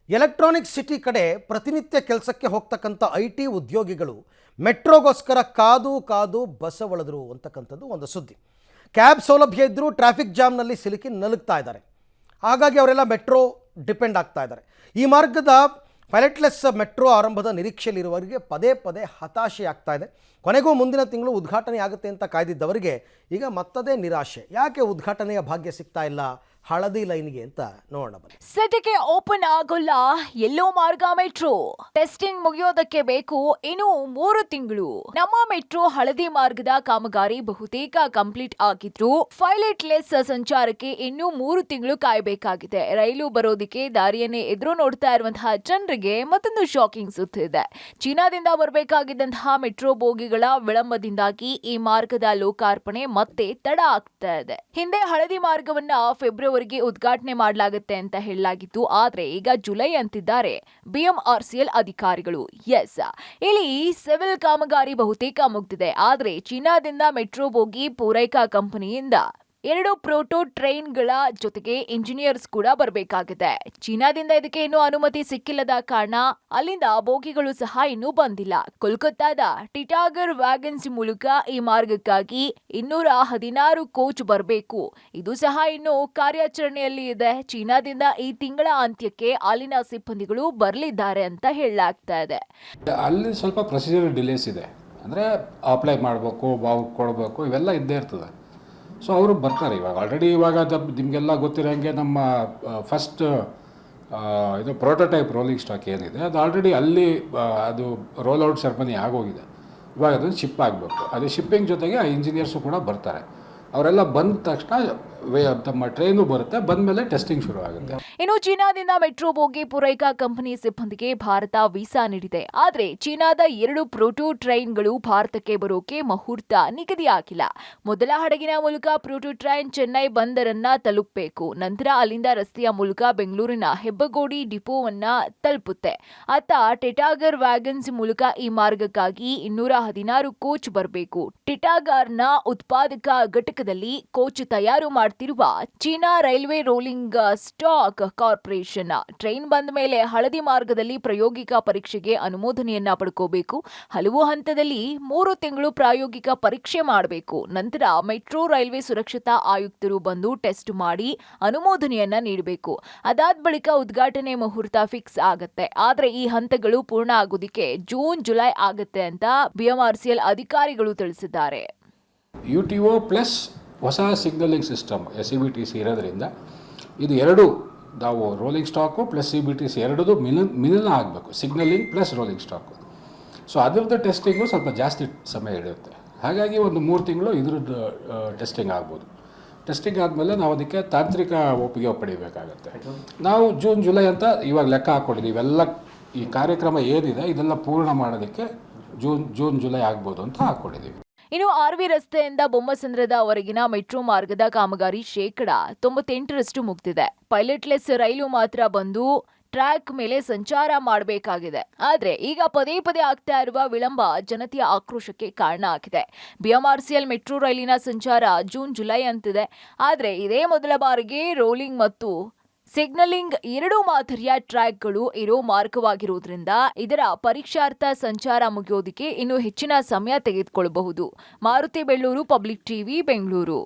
Electronic city ಕಡೆ ಪ್ರತಿನಿತ್ಯ ಕೆಲಸಕ್ಕೆ ಹೋಗ್ತಕ್ಕಂಥ ಐಟಿ ಉದ್ಯೋಗಿಗಳು ಮೆಟ್ರೋಗೋಸ್ಕರ ಕಾದು ಕಾದು ಬಸವಳಿದ್ರು ಅಂತಕ್ಕಂಥದ್ದು ಒಂದು ಸುದ್ದಿ. ಕ್ಯಾಬ್ ಸೌಲಭ್ಯ ಇದ್ದರೂ ಟ್ರಾಫಿಕ್ ಜಾಮ್ನಲ್ಲಿ ಸಿಲುಕಿ ನಲುಗ್ತಾ ಇದ್ದಾರೆ. ಹಾಗಾಗಿ ಅವರೆಲ್ಲ ಮೆಟ್ರೋ ಡಿಪೆಂಡ್ ಆಗ್ತಾ ಇದ್ದಾರೆ. ಈ ಮಾರ್ಗದ ಪೈಲಟ್ಲೆಸ್ ಮೆಟ್ರೋ ಆರಂಭದ ನಿರೀಕ್ಷೆಯಲ್ಲಿರುವವರಿಗೆ ಪದೇ ಪದೇ ಹತಾಶೆ ಆಗ್ತಾ ಇದೆ. ಕೊನೆಗೂ ಮುಂದಿನ ತಿಂಗಳು ಉದ್ಘಾಟನೆ ಆಗುತ್ತೆ ಅಂತ ಕಾಯ್ದಿದ್ದವರಿಗೆ ಈಗ ಮತ್ತದೇ ನಿರಾಶೆ. ಯಾಕೆ ಉದ್ಘಾಟನೆಯ ಭಾಗ್ಯ ಸಿಗ್ತಾ ಇಲ್ಲ ಹಳದಿ ಲೈನ್ಗೆ ಅಂತ ನೋಡೋಣ ಬನ್ನಿ. ಸದ್ಯಕ್ಕೆ ಓಪನ್ ಆಗೋಲ್ಲ ಎಲ್ಲೋ ಮಾರ್ಗ ಮೆಟ್ರೋ. ಟೆಸ್ಟಿಂಗ್ ಮುಗಿಯೋದಕ್ಕೆ ಬೇಕು ಇನ್ನು 3 ತಿಂಗಳು. ನಮ್ಮ ಮೆಟ್ರೋ ಹಳದಿ ಮಾರ್ಗದ ಕಾಮಗಾರಿ ಬಹುತೇಕ ಕಂಪ್ಲೀಟ್ ಆಗಿದ್ರು ಪೈಲಟ್ಲೆಸ್ ಸಂಚಾರಕ್ಕೆ ಇನ್ನು 3 ತಿಂಗಳು ಕಾಯಬೇಕಾಗಿದೆ. ರೈಲು ಬರೋದಕ್ಕೆ ದಾರಿಯನ್ನೇ ಎದುರು ನೋಡ್ತಾ ಇರುವಂತಹ ಜನರಿಗೆ ಮತ್ತೊಂದು ಶಾಕಿಂಗ್ ಸುದ್ದಿ ಇದೆ. ಚೀನಾದಿಂದ ಬರಬೇಕಾಗಿದ್ದಂತಹ ಮೆಟ್ರೋ ಬೋಗಿಗಳ ವಿಳಂಬದಿಂದಾಗಿ ಈ ಮಾರ್ಗದ ಲೋಕಾರ್ಪಣೆ ಮತ್ತೆ ತಡ ಆಗ್ತಾ ಇದೆ. ಹಿಂದೆ ಹಳದಿ ಮಾರ್ಗವನ್ನ ಫೆಬ್ರವರಿಗೆ ಉದ್ಘಾಟನೆ ಮಾಡಲಾಗುತ್ತೆ ಅಂತ ಹೇಳಲಾಗಿತ್ತು. ಆದ್ರೆ ಈಗ ಜುಲೈ ಅಂತಿದ್ದಾರೆ ಬಿಎಂಆರ್ಸಿಎಲ್ ಅಧಿಕಾರಿಗಳು. ಎಸ್, ಇಲ್ಲಿ ಸಿವಿಲ್ ಕಾಮಗಾರಿ ಬಹುತೇಕ ಮುಗ್ದಿದೆ. ಆದ್ರೆ ಚೀನಾದಿಂದ ಮೆಟ್ರೋ ಬೋಗಿ ಪೂರೈಕಾ ಕಂಪನಿಯಿಂದ 2 ಪ್ರೋಟೋ ಟ್ರೈನ್ಗಳ ಜೊತೆಗೆ ಇಂಜಿನಿಯರ್ಸ್ ಕೂಡ ಬರಬೇಕಾಗಿದೆ. ಚೀನಾದಿಂದ ಇದಕ್ಕೆ ಇನ್ನೂ ಅನುಮತಿ ಸಿಕ್ಕಿಲ್ಲದ ಕಾರಣ ಅಲ್ಲಿಂದ ಬೋಗಿಗಳು ಸಹ ಇನ್ನೂ ಬಂದಿಲ್ಲ. ಕೋಲ್ಕತ್ತಾದ ಟಿಟಾಗರ್ ವ್ಯಾಗನ್ಸ್ ಮೂಲಕ ಈ ಮಾರ್ಗಕ್ಕಾಗಿ 216 ಕೋಚ್ ಬರಬೇಕು. ಇದು ಸಹ ಇನ್ನು ಕಾರ್ಯಾಚರಣೆಯಲ್ಲಿ ಇದೆ. ಚೀನಾದಿಂದ ಈ ತಿಂಗಳ ಅಂತ್ಯಕ್ಕೆ ಅಲ್ಲಿನ ಸಿಬ್ಬಂದಿಗಳು ಬರಲಿದ್ದಾರೆ ಅಂತ ಹೇಳಲಾಗ್ತಾ ಇದೆ. ಅಲ್ಲಿ ಸ್ವಲ್ಪ ಪ್ರೊಸೀಜರ್ ಡಿಲೇಸ್ ಇದೆ. ಅಂದರೆ ಅಪ್ಲೈ ಮಾಡಬೇಕು, ಕೊಡಬೇಕು, ಇವೆಲ್ಲ ಇದ್ದೇ ಇರ್ತದೆ. ಸೊ ಅವರು ಬರ್ತಾರೆ. ಇವಾಗ ನಿಮಗೆಲ್ಲ ಗೊತ್ತಿರೋಂಗೆ ನಮ್ಮ ಫಸ್ಟ್ ಇದು ಪ್ರೋಟೋಟೈಪ್ ರೋಲಿಂಗ್ ಸ್ಟಾಕ್ ಏನಿದೆ ಅದು ಆಲ್ರೆಡಿ ಅಲ್ಲಿ ಅದು ರೋಲ್ ಔಟ್ ಸೆರೆಮನಿ ಆಗೋಗಿದೆ. ಇವಾಗ ಅದನ್ನು ಶಿಪ್ ಆಗಬೇಕು. ಅದೇ ಶಿಪ್ಪಿಂಗ್ ಜೊತೆಗೆ ಆ ಇಂಜಿನಿಯರ್ಸು ಕೂಡ ಬರ್ತಾರೆ. ಅವರೆಲ್ಲ ಬಂದ ತಕ್ಷಣ ತಮ್ಮ ಟ್ರೈನು ಬರುತ್ತೆ. ಬಂದಮೇಲೆ ಟೆಸ್ಟಿಂಗ್ ಶುರು ಆಗುತ್ತೆ. ಇನ್ನು ಚೀನಾದಿಂದ ಮೆಟ್ರೋ ಬೋಗಿ ಪೂರೈಕಾ ಕಂಪನಿ ಸಿಬ್ಬಂದಿಗೆ ಭಾರತ ವೀಸಾ ನೀಡಿದೆ. ಆದ್ರೆ ಚೀನಾದ 2 ಪ್ರೋಟೋ ಟ್ರೈನ್ಗಳು ಭಾರತಕ್ಕೆ ಬರೋಕೆ ಮುಹೂರ್ತ ನಿಗದಿಯಾಗಿಲ್ಲ. ಮೊದಲ ಹಡಗಿನ ಮೂಲಕ ಪ್ರೋಟೋ ಟ್ರೈನ್ ಚೆನ್ನೈ ಬಂದರನ್ನ ತಲುಪಬೇಕು. ನಂತರ ಅಲ್ಲಿಂದ ರಸ್ತೆಯ ಮೂಲಕ ಬೆಂಗಳೂರಿನ ಹೆಬ್ಬಗೋಡಿ ಡಿಪೋವನ್ನ ತಲುಪುತ್ತೆ. ಅತ್ತ ಟಿಟಾಗರ್ ವ್ಯಾಗನ್ಸ್ ಮೂಲಕ ಈ ಮಾರ್ಗಕ್ಕಾಗಿ 216 ಕೋಚ್ ಬರಬೇಕು. ಟಿಟಾಗರ್ನ ಉತ್ಪಾದಕ ಘಟಕದಲ್ಲಿ ಕೋಚ್ ತಯಾರು ಮಾಡ್ತಿರುವ China railway rolling stock corporation train ಬಂದ ಮೇಲೆ ಹಳದಿ ಮಾರ್ಗದಲ್ಲಿ ಪ್ರಾಯೋಗಿಕ ಪರೀಕ್ಷೆಗೆ ಅನುಮೋದನೆಯನ್ನ ಪಡ್ಕೋಬೇಕು. ಹಲವು ಹಂತದಲ್ಲಿ 3 ತಿಂಗಳು ಪ್ರಾಯೋಗಿಕ ಪರೀಕ್ಷೆ ಮಾಡಬೇಕು. ನಂತರ ಮೆಟ್ರೋ ರೈಲ್ವೆ ಸುರಕ್ಷತಾ ಆಯುಕ್ತರು ಬಂದು ಟೆಸ್ಟ್ ಮಾಡಿ ಅನುಮೋದನೆಯನ್ನ ನೀಡಬೇಕು. ಅದಾದ ಬಳಿಕ ಉದ್ಘಾಟನೆ ಮುಹೂರ್ತ ಫಿಕ್ಸ್ ಆಗತ್ತೆ. ಆದ್ರೆ ಈ ಹಂತಗಳು ಪೂರ್ಣ ಆಗೋದಿಕ್ಕೆ ಜೂನ್ ಜುಲೈ ಆಗತ್ತೆ ಅಂತ ಬಿಎಂಆರ್ಸಿಎಲ್ ಅಧಿಕಾರಿಗಳು ತಿಳಿಸಿದ್ದಾರೆ. UTO ಪ್ಲಸ್ ಹೊಸ ಸಿಗ್ನಲಿಂಗ್ ಸಿಸ್ಟಮ್ SCBTC ಇರೋದ್ರಿಂದ ಇದು ಎರಡು ನಾವು ರೋಲಿಂಗ್ ಸ್ಟಾಕು ಪ್ಲಸ್ CBTC ಎರಡೂ ಮಿಲನ ಆಗಬೇಕು. Signalling plus rolling stock. So ಅದರದ್ದು ಟೆಸ್ಟಿಂಗು ಸ್ವಲ್ಪ ಜಾಸ್ತಿ ಸಮಯ ಹಿಡಿಯುತ್ತೆ. ಹಾಗಾಗಿ ಒಂದು 3 ತಿಂಗಳು ಇದ್ರದ್ದು ಟೆಸ್ಟಿಂಗ್ ಆಗ್ಬೋದು. ಟೆಸ್ಟಿಂಗ್ ಆದಮೇಲೆ ನಾವು ಅದಕ್ಕೆ ತಾಂತ್ರಿಕ ಒಪ್ಪಿಗೆ ಪಡಿಬೇಕಾಗತ್ತೆ. ನಾವು ಜೂನ್ ಜುಲೈ ಅಂತ ಇವಾಗ ಲೆಕ್ಕ ಹಾಕ್ಕೊಂಡಿದ್ದೀವಿ. ಇವೆಲ್ಲ ಈ ಕಾರ್ಯಕ್ರಮ ಏನಿದೆ ಇದೆಲ್ಲ ಪೂರ್ಣ ಮಾಡೋದಕ್ಕೆ ಜೂನ್ ಜುಲೈ ಆಗ್ಬೋದು ಅಂತ ಹಾಕ್ಕೊಂಡಿದ್ದೀವಿ. ಇನ್ನು ಆರ್ವಿ ರಸ್ತೆಯಿಂದ ಬೊಮ್ಮಸಂದ್ರದವರೆಗಿನ ಮೆಟ್ರೋ ಮಾರ್ಗದ ಕಾಮಗಾರಿ 98% ಮುಗ್ದಿದೆ. ಪೈಲಟ್ಲೆಸ್ ರೈಲು ಮಾತ್ರ ಬಂದು ಟ್ರ್ಯಾಕ್ ಮೇಲೆ ಸಂಚಾರ ಮಾಡಬೇಕಾಗಿದೆ. ಆದ್ರೆ ಈಗ ಪದೇ ಪದೇ ಆಗ್ತಾ ಇರುವ ವಿಳಂಬ ಜನತೆಯ ಆಕ್ರೋಶಕ್ಕೆ ಕಾರಣ ಆಗಿದೆ. ಬಿಎಂಆರ್ಸಿಎಲ್ ಮೆಟ್ರೋ ರೈಲಿನ ಸಂಚಾರ ಜೂನ್ ಜುಲೈ ಅಂತಿದೆ. ಆದ್ರೆ ಇದೇ ಮೊದಲ ಬಾರಿಗೆ ರೋಲಿಂಗ್ ಮತ್ತು ಸಿಗ್ನಲಿಂಗ್ 2 ಮಾದರಿಯ ಟ್ರ್ಯಾಕ್ಗಳು ಇರೋ ಮಾರ್ಗವಾಗಿರುವುದರಿಂದ ಇದರ ಪರೀಕ್ಷಾರ್ಥ ಸಂಚಾರ ಮುಗಿಯೋದಕ್ಕೆ ಇನ್ನೂ ಹೆಚ್ಚಿನ ಸಮಯ ತೆಗೆದುಕೊಳ್ಳಬಹುದು. Maruti Bellur, public TV, Bengaluru.